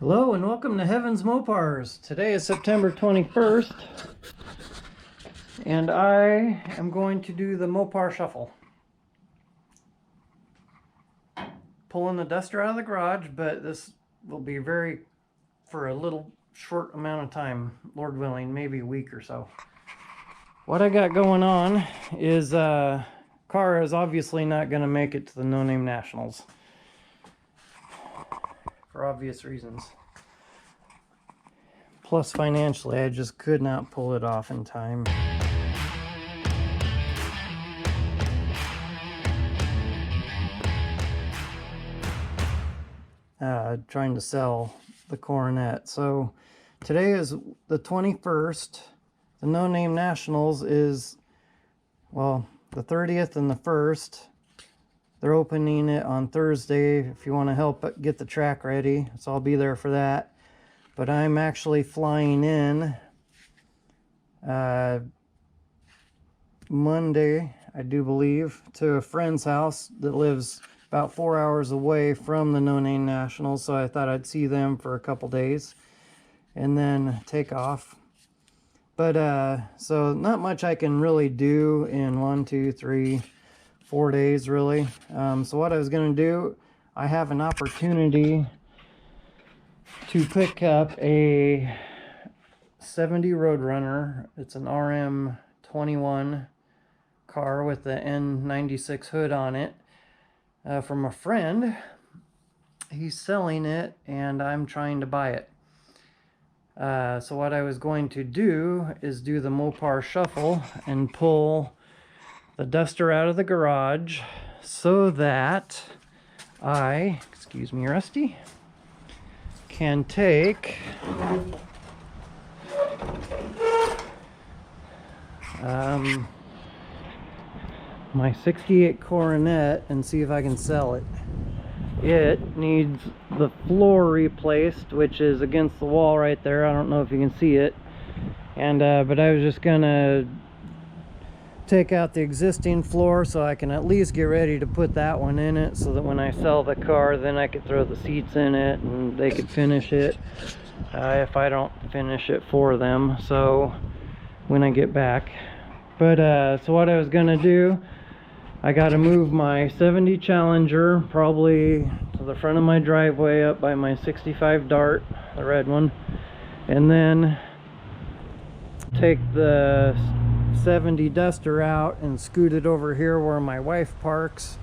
Hello and welcome to Heaven's Mopars. Today is September 21st and I am going to do the Mopar shuffle. Pulling the duster out of the garage, but this will be for a little short amount of time, Lord willing, maybe a week or so. What I got going on is car is obviously not going to make it to the No Name Nationals. For obvious reasons. Plus financially, I just could not pull it off in time. Trying to sell the Coronet. So today is the 21st. The No Name Nationals is, well, the 30th and the 1st. They're opening it on Thursday if you want to help get the track ready. So I'll be there for that. But I'm actually flying in Monday, I do believe, to a friend's house that lives about 4 hours away from the No Name Nationals. So I thought I'd see them for a couple days and then take off. But so not much I can really do in 1, 2, 3, 4 days really. So what I was going to do, I have an opportunity to pick up a 70 Roadrunner. It's an RM21 car with the N96 hood on it from a friend. He's selling it and I'm trying to buy it. So what I was going to do is do the Mopar shuffle and pull the duster out of the garage so that I, excuse me Rusty, can take my 68 Coronet and see if I can sell it. It needs the floor replaced, which is against the wall right there. I don't know if you can see it. And but I was just gonna take out the existing floor so I can at least get ready to put that one in it, so that when I sell the car, then I could throw the seats in it and they could finish it if I don't finish it for them, so when I get back. But so what I was gonna do, I gotta move my 70 Challenger probably to the front of my driveway up by my 65 Dart, the red one, and then take the 70 Duster out and scoot it over here where my wife parks.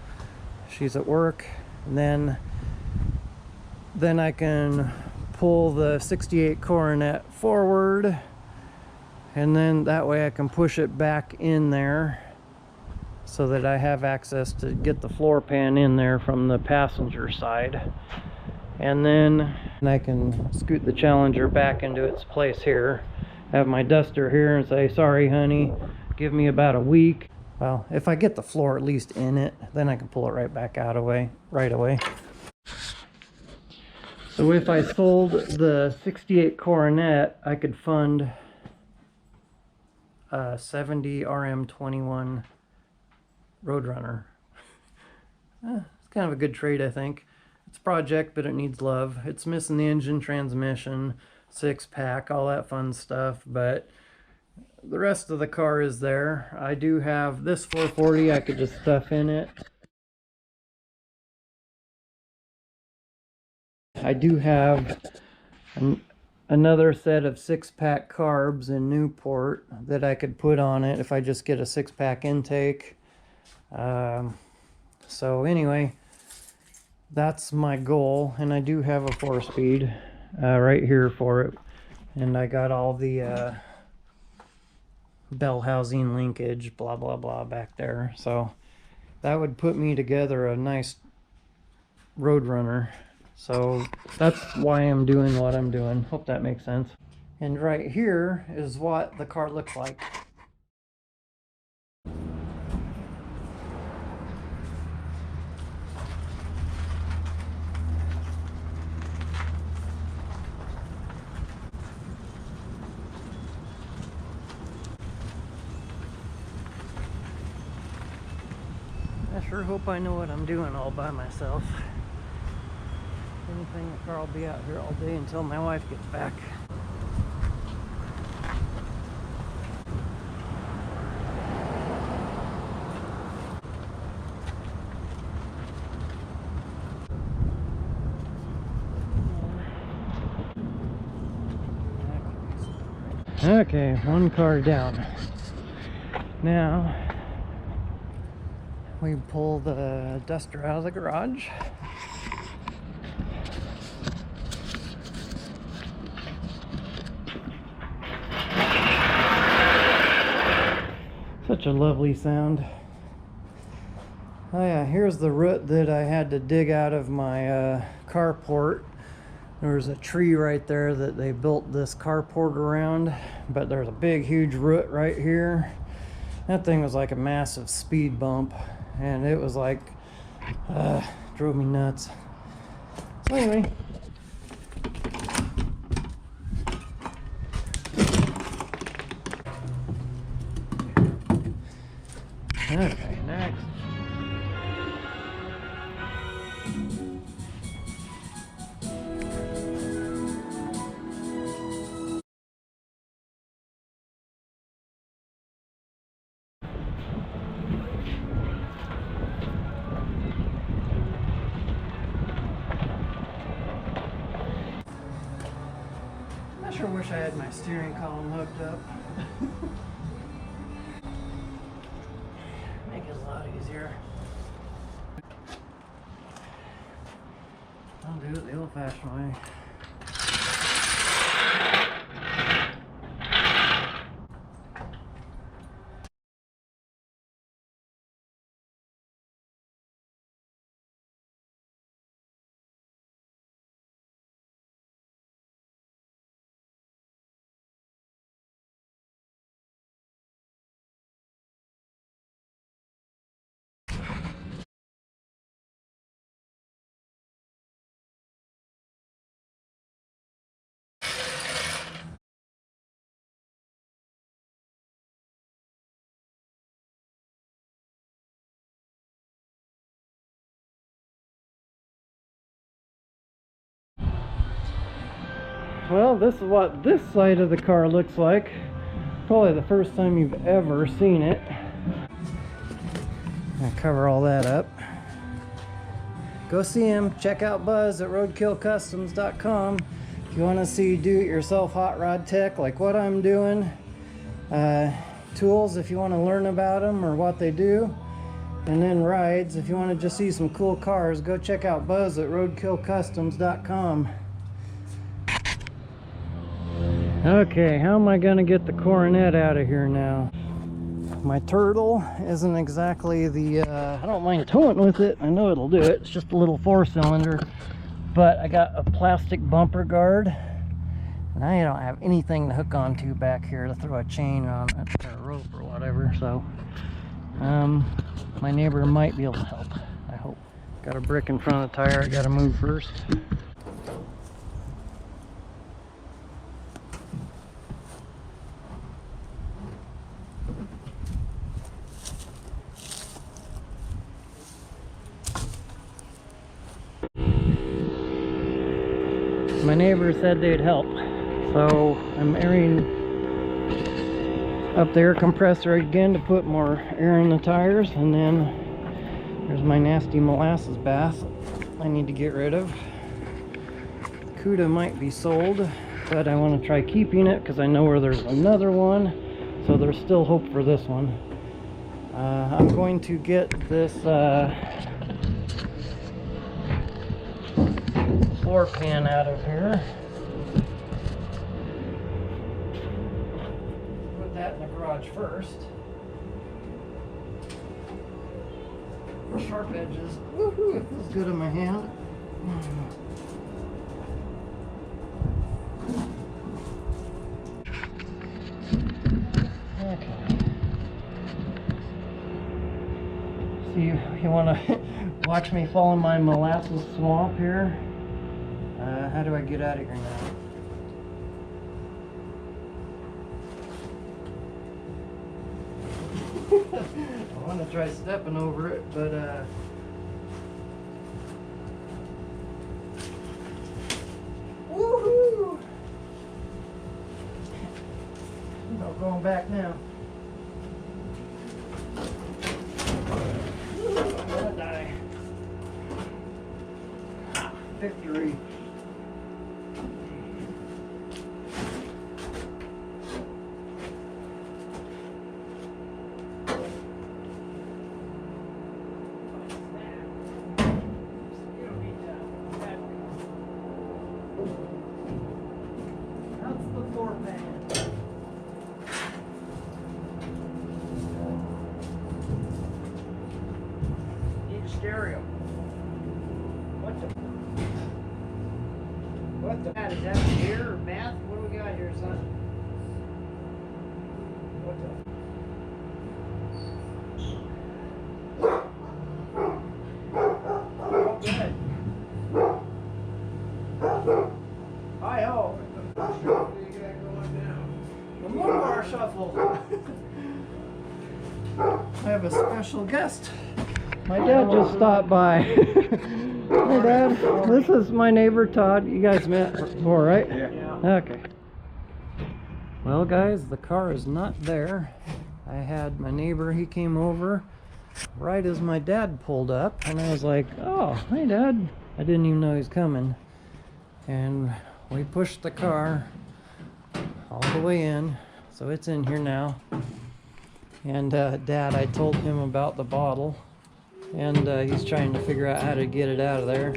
She's at work. And then I can pull the 68 Coronet forward, and then that way I can push it back in there so that I have access to get the floor pan in there from the passenger side. And then I can scoot the Challenger back into its place here, have my duster here and say, sorry honey, give me about a week. Well, if I get the floor at least in it, then I can pull it right back out right away. So if I sold the 68 Coronet, I could fund a 70 RM21 Roadrunner. It's kind of a good trade, I think. It's a project, but it needs love. It's missing the engine, transmission, 6-pack, all that fun stuff, but the rest of the car is there. I do have this 440 I could just stuff in it. I do have another set of 6-pack carbs in Newport that I could put on it if I just get a 6-pack intake. So anyway, that's my goal, and I do have a 4-speed right here for it, and I got all the bell housing linkage blah blah blah back there, so that would put me together a nice Roadrunner. So that's why I'm doing what I'm doing. Hope that makes sense. And right here is what the car looks like. I sure hope I know what I'm doing all by myself. One thing, the car will be out here all day until my wife gets back. Okay, one car down. Now we pull the duster out of the garage. Such a lovely sound. Oh yeah, here's the root that I had to dig out of my carport. There was a tree right there that they built this carport around, but there's a big huge root right here. That thing was like a massive speed bump, and it was like drove me nuts. So anyway, okay, next. I sure wish I had my steering column hooked up. Make it a lot easier. I'll do it the old-fashioned way. Well, this is what this side of the car looks like. Probably the first time you've ever seen it. I'll cover all that up. Go see him. Check out Buzz at roadkillcustoms.com if you want to see do-it-yourself hot rod tech like what I'm doing. Tools if you want to learn about them or what they do. And then rides if you want to just see some cool cars. Go check out Buzz at roadkillcustoms.com. Okay, how am I gonna get the Coronet out of here now? My turtle isn't exactly the, I don't mind towing with it. I know it'll do it. It's just a little 4-cylinder. But I got a plastic bumper guard. And I don't have anything to hook onto back here to throw a chain on it, or a rope or whatever. So, my neighbor might be able to help, I hope. Got a brick in front of the tire I gotta move first. My neighbor said they'd help, so I'm airing up the air compressor again to put more air in the tires, and then there's my nasty molasses bath I need to get rid of. Cuda might be sold, but I want to try keeping it because I know where there's another one, so there's still hope for this one. I'm going to get this floor pan out of here. Put that in the garage first. Sharp edges. Woohoo! It feels good in my hand. Okay. See, you want to watch me fall in my molasses swamp here? How do I get out of here now? I want to try stepping over it, but going back now. I'm gonna die. Victory. Stereo. What the? Is that beer or math? What do we got here, son? What the? Oh, good. Hi-ho. What do you got going now? The Mopar shuffle. I have a special guest. My dad just stopped by. Hey Dad, this is my neighbor Todd. You guys met before, right? Yeah. Okay. Well guys, the car is not there. I had my neighbor, he came over right as my dad pulled up, and I was like, oh, hey Dad. I didn't even know he was coming. And we pushed the car all the way in, so it's in here now. And Dad, I told him about the bottle. And he's trying to figure out how to get it out of there.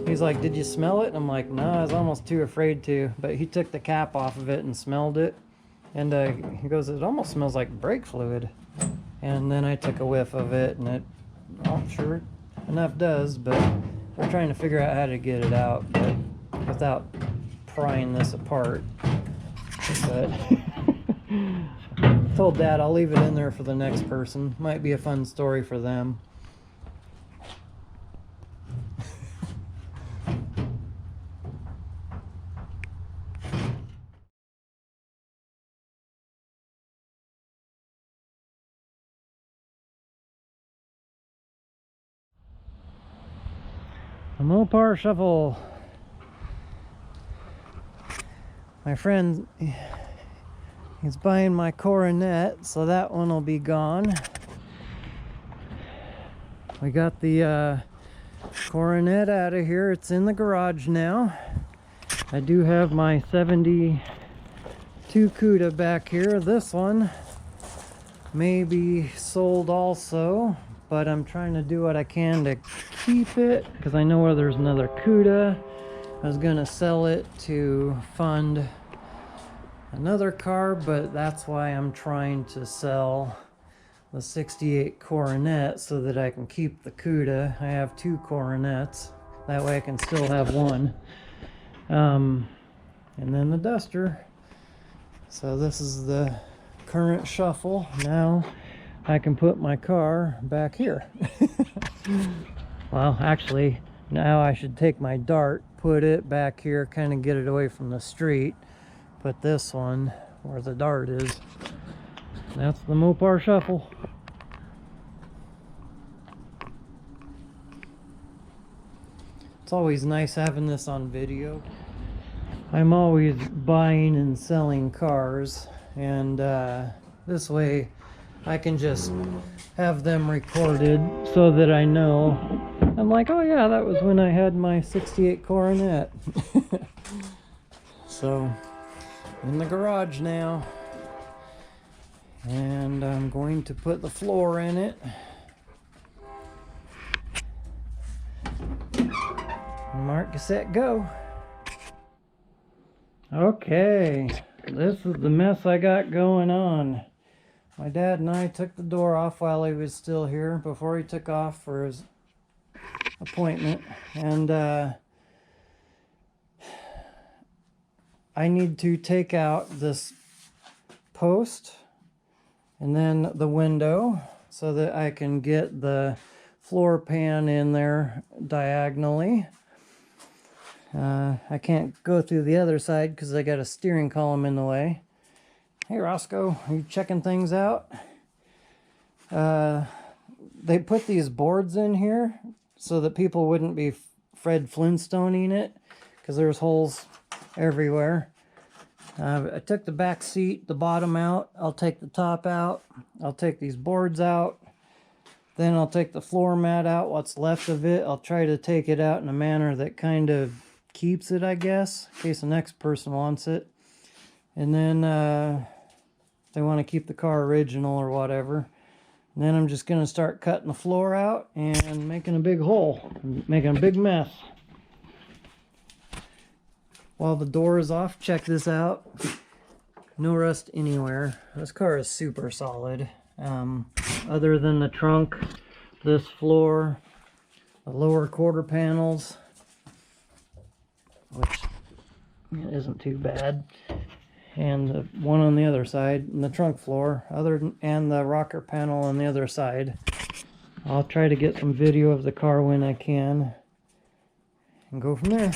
He's like, did you smell it? And I'm like, no, I was almost too afraid to. But he took the cap off of it and smelled it. And he goes, it almost smells like brake fluid. And then I took a whiff of it, and it, well, sure enough does. But we're trying to figure out how to get it out, but without prying this apart. But told Dad I'll leave it in there for the next person. Might be a fun story for them. A Mopar shuffle. My friend, he's buying my Coronet, so that one will be gone. We got the Coronet out of here. It's in the garage now. I do have my 72 CUDA back here. This one may be sold also, but I'm trying to do what I can to keep it because I know where there's another CUDA. I was gonna sell it to fund another car, but that's why I'm trying to sell the 68 Coronet so that I can keep the CUDA. I have two Coronets. That way I can still have one. And then the Duster. So this is the current shuffle. Now I can put my car back here. Well, actually, now I should take my Dart, put it back here, kind of get it away from the street. Put this one where the Dart is. That's the Mopar shuffle. It's always nice having this on video. I'm always buying and selling cars, and this way I can just have them recorded so that I know. I'm like, oh yeah, that was when I had my 68 Coronet. So, in the garage now. And I'm going to put the floor in it. Mark, set, go. Okay, this is the mess I got going on. My dad and I took the door off while he was still here, before he took off for his appointment. And I need to take out this post and then the window so that I can get the floor pan in there diagonally. I can't go through the other side because I got a steering column in the way. Hey Roscoe, are you checking things out? They put these boards in here so that people wouldn't be Fred Flintstoning it, because there's holes everywhere. I took the back seat, the bottom out. I'll take the top out. I'll take these boards out. Then I'll take the floor mat out, what's left of it. I'll try to take it out in a manner that kind of keeps it, I guess, in case the next person wants it. And then they want to keep the car original or whatever. And then I'm just going to start cutting the floor out and making a big hole, making a big mess. While the door is off, check this out. No rust anywhere. This car is super solid. Other than the trunk, this floor, the lower quarter panels, which isn't too bad, and the one on the other side, and the trunk floor, and the rocker panel on the other side. I'll try to get some video of the car when I can and go from there.